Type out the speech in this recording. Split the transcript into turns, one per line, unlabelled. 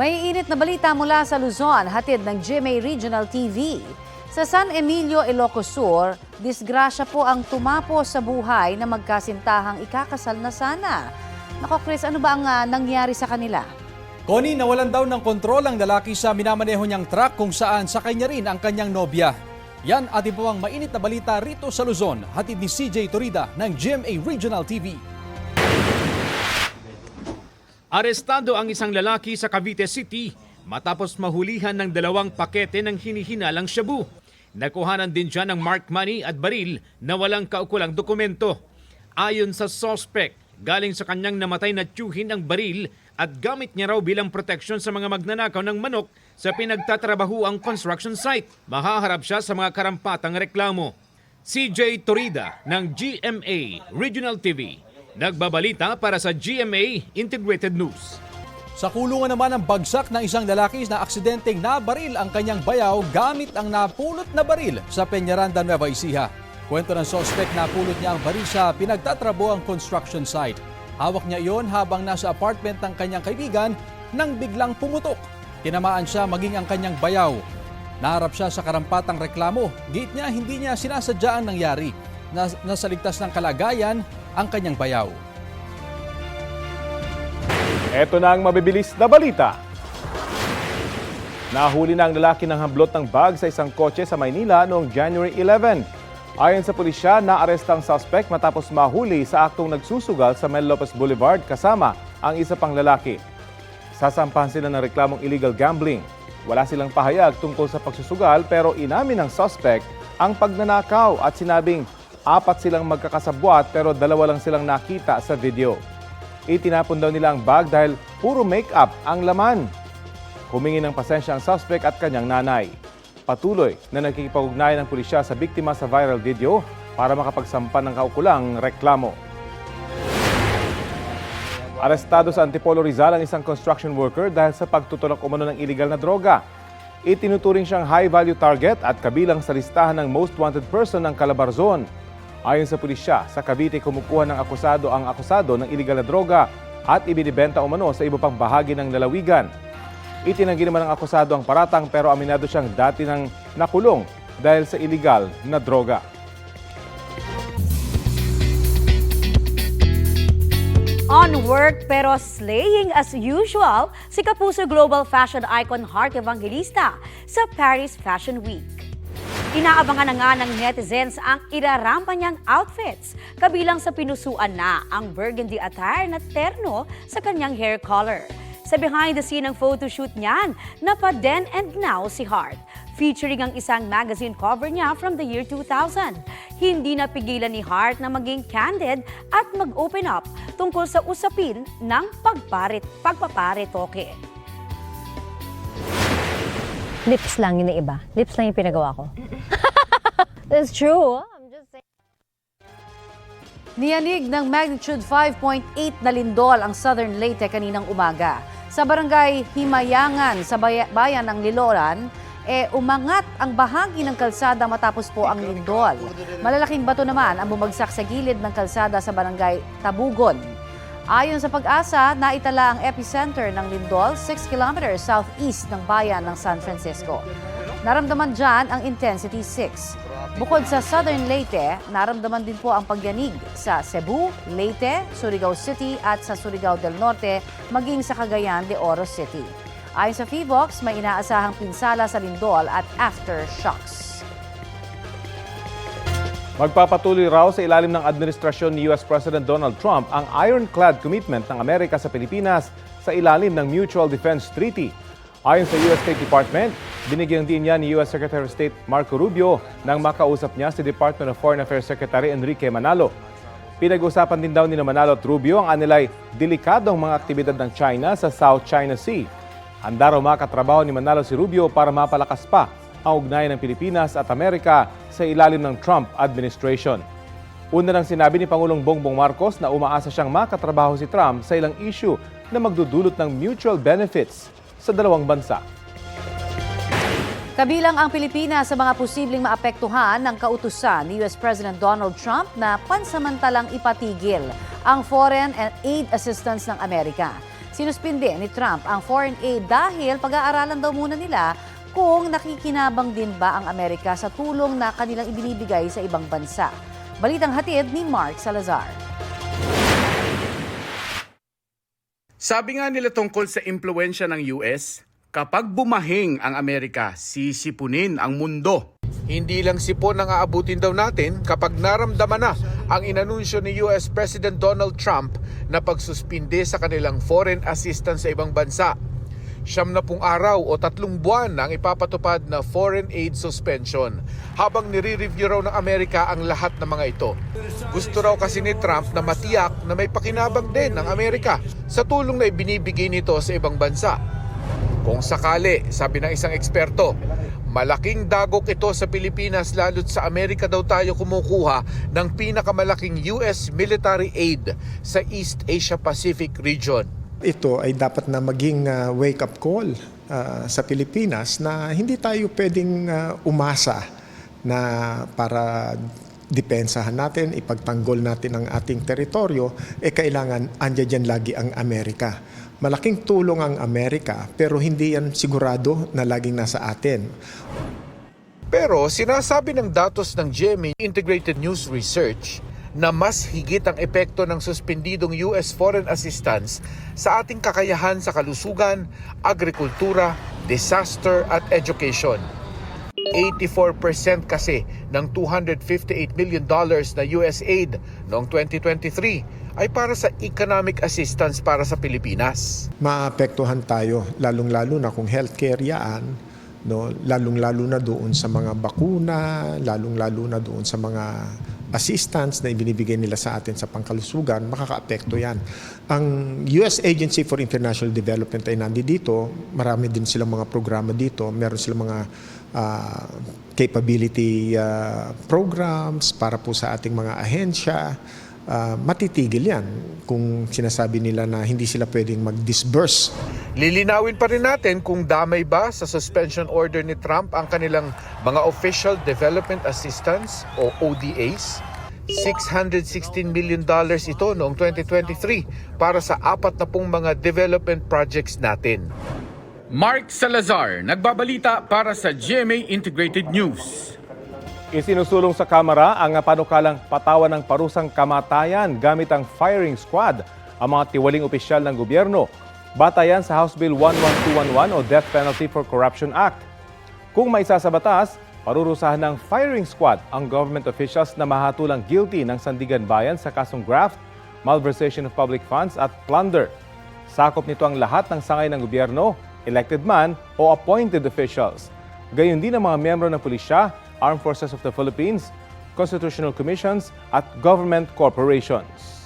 May init na balita mula sa Luzon, hatid ng GMA Regional TV. Sa San Emilio, Ilocos Sur, disgrasya po ang tumapo sa buhay na magkasintahang ikakasal na sana. Nako Chris, ano ba ang nangyari sa kanila?
Connie, nawalan daw ng kontrol ang lalaki sa minamaneho niyang truck kung saan sakay niya rin ang kanyang nobya. Yan ating po ang mainit na balita rito sa Luzon, hatid ni CJ Torida ng GMA Regional TV.
Arestado ang isang lalaki sa Cavite City matapos mahulihan ng 2 pakete ng hinihinalang shabu. Nakuhanan din siya ng marked money at baril na walang kaukulang dokumento. Ayon sa suspect, galing sa kanyang namatay na tiyuhin ang baril at gamit niya raw bilang proteksyon sa mga magnanakaw ng manok sa pinagtatrabahuang construction site. Mahaharap siya sa mga karampatang reklamo. CJ Torida ng GMA Regional TV. Nagbabalita para sa GMA Integrated News.
Sa kulungan naman ang bagsak ng isang lalaki na aksidenteng nabaril ang kanyang bayaw gamit ang napulot na baril sa Peñaranda, Nueva Ecija. Kwento ng suspect, napulot niya ang baril sa pinagtatrabuhang construction site. Hawak niya iyon habang nasa apartment ng kanyang kaibigan nang biglang pumutok. Tinamaan siya maging ang kanyang bayaw. Naharap siya sa karampatang reklamo. Giit niya hindi niya sinasadya ang nangyari. Nasa ligtas ng kalagayan ang kanyang bayaw.
Ito na ang mabibilis na balita. Nahuli na ang lalaki ng hamblot ng bag sa isang kotse sa Maynila noong January 11. Ayon sa pulisya, naaresta ang suspect matapos mahuli sa aktong nagsusugal sa Mel Lopez Boulevard kasama ang isa pang lalaki. Sasampahan sila ng reklamong illegal gambling. Wala silang pahayag tungkol sa pagsusugal pero inamin ng suspect ang pagnanakaw at sinabing 4 silang magkakasabwat pero 2 lang silang nakita sa video. Itinapon daw nila ang bag dahil puro make-up ang laman. Humingi ng pasensya ang suspect at kanyang nanay. Patuloy na nakikipag-ugnayan ng pulisya sa biktima sa viral video para makapagsampa ng kaukulang reklamo. Arestado sa Antipolo Rizal ang isang construction worker dahil sa pagtutulak umano ng illegal na droga. Itinuturing siyang high-value target at kabilang sa listahan ng most wanted person ng Calabarzon. Ayon sa pulisya, sa Cavite kumukuha ng ang akusado ng iligal na droga at ibinibenta umano sa iba pang bahagi ng lalawigan. Itinanggi naman ng akusado ang paratang pero aminado siyang dati nang nakulong dahil sa iligal na droga.
On work pero slaying as usual, si Kapuso global fashion icon Heart Evangelista sa Paris Fashion Week. Inaabangan na nga ng netizens ang irarampa niyang outfits, kabilang sa pinusuan na ang burgundy attire na terno sa kanyang hair color. Sa behind the scene ng photoshoot niyan, napa-then and now si Heart, featuring ang isang magazine cover niya from the year 2000. Hindi napigilan ni Heart na maging candid at mag-open up tungkol sa usapin ng pagpaparetoke.
Lips lang yun na iba. Lips lang yung pinagawa ko. That's true. I'm just saying.
Niyanig ng magnitude 5.8 na lindol ang Southern Leyte kaninang umaga. Sa barangay Himayangan sa bayan ng Liloran, umangat ang bahagi ng kalsada matapos po ang lindol. Malalaking bato naman ang bumagsak sa gilid ng kalsada sa barangay Tabugon. Ayon sa Pag-asa, naitala ang epicenter ng lindol 6 kilometers southeast ng bayan ng San Francisco. Naramdaman dyan ang intensity 6. Bukod sa Southern Leyte, naramdaman din po ang pagyanig sa Cebu, Leyte, Surigao City at sa Surigao del Norte, maging sa Cagayan de Oro City. Ayon sa PHIVOX, may inaasahang pinsala sa lindol at aftershocks.
Magpapatuloy raw sa ilalim ng administrasyon ni US President Donald Trump ang ironclad commitment ng Amerika sa Pilipinas sa ilalim ng Mutual Defense Treaty. Ayon sa US State Department, binigyang din niya ni US Secretary of State Marco Rubio nang makausap niya si Department of Foreign Affairs Secretary Enrique Manalo. Pinag-usapan din daw ni Manalo at Rubio ang anilay delikadong mga aktibidad ng China sa South China Sea. Handa raw makatrabaho ni Manalo si Rubio para mapalakas pa ang ugnayan ng Pilipinas at Amerika sa ilalim ng Trump administration. Una nang sinabi ni Pangulong Bongbong Marcos na umaasa siyang makatrabaho si Trump sa ilang issue na magdudulot ng mutual benefits sa dalawang bansa.
Kabilang ang Pilipinas sa mga posibleng maapektuhan ng kautusan ni US President Donald Trump na pansamantalang ipatigil ang foreign and aid assistance ng Amerika. Sinuspinde ni Trump ang foreign aid dahil pag-aaralan daw muna nila kung nakikinabang din ba ang Amerika sa tulong na kanilang ibinibigay sa ibang bansa. Balitang hatid ni Mark Salazar.
Sabi nga nila tungkol sa impluwensya ng US, kapag bumahing ang Amerika, sisipunin ang mundo. Hindi lang sipon ang aabutin daw natin kapag naramdaman na ang inanunsyo ni US President Donald Trump na pagsuspinde sa kanilang foreign assistance sa ibang bansa. 70 araw o 3 buwan na ang ipapatupad na foreign aid suspension habang nire-review raw ng Amerika ang lahat ng mga ito. Gusto raw kasi ni Trump na matiyak na may pakinabang din ng Amerika sa tulong na ibinibigay nito sa ibang bansa. Kung sakali, sabi ng isang eksperto, malaking dagok ito sa Pilipinas lalo't sa Amerika daw tayo kumukuha ng pinakamalaking US military aid sa East Asia Pacific region.
Ito ay dapat na maging wake-up call sa Pilipinas na hindi tayo pwedeng umasa na para depensahan natin, ipagtanggol natin ang ating teritoryo, kailangan andyan lagi ang Amerika. Malaking tulong ang Amerika pero hindi yan sigurado na laging nasa atin.
Pero sinasabi ng datos ng GMA Integrated News Research na mas higit ang epekto ng suspendidong US foreign assistance sa ating kakayahan sa kalusugan, agrikultura, disaster at education. 84% kasi ng $258 million na US aid noong 2023 ay para sa economic assistance para sa Pilipinas.
Maapektuhan tayo, lalong-lalo na kung healthcare yan, no? Lalong-lalo na doon sa mga bakuna, lalong-lalo na doon sa mga assistance na ibinibigay nila sa atin sa pangkalusugan, makakaapekto yan. Ang US Agency for International Development ay nandito, marami din silang mga programa dito, meron silang mga capability programs para po sa ating mga ahensya. Matitigil yan kung sinasabi nila na hindi sila pwedeng mag-disburse.
Lilinawin pa rin natin kung damay ba sa suspension order ni Trump ang kanilang mga Official Development Assistance o ODAs. $616 million ito noong 2023 para sa 40 mga development projects natin. Mark Salazar, nagbabalita para sa GMA Integrated News.
Isinusulong sa Kamara ang panukalang patawan ng parusang kamatayan gamit ang firing squad ang mga tiwaling opisyal ng gobyerno. Batayan sa House Bill 11211 o Death Penalty for Corruption Act. Kung may isa sa batas, parurusahan ng firing squad ang government officials na mahatulang guilty ng Sandigan Bayan sa kasong graft, malversation of public funds at plunder. Sakop nito ang lahat ng sangay ng gobyerno, elected man o appointed officials. Gayon din ang mga miyembro ng pulisya, Armed Forces of the Philippines, constitutional commissions at government corporations.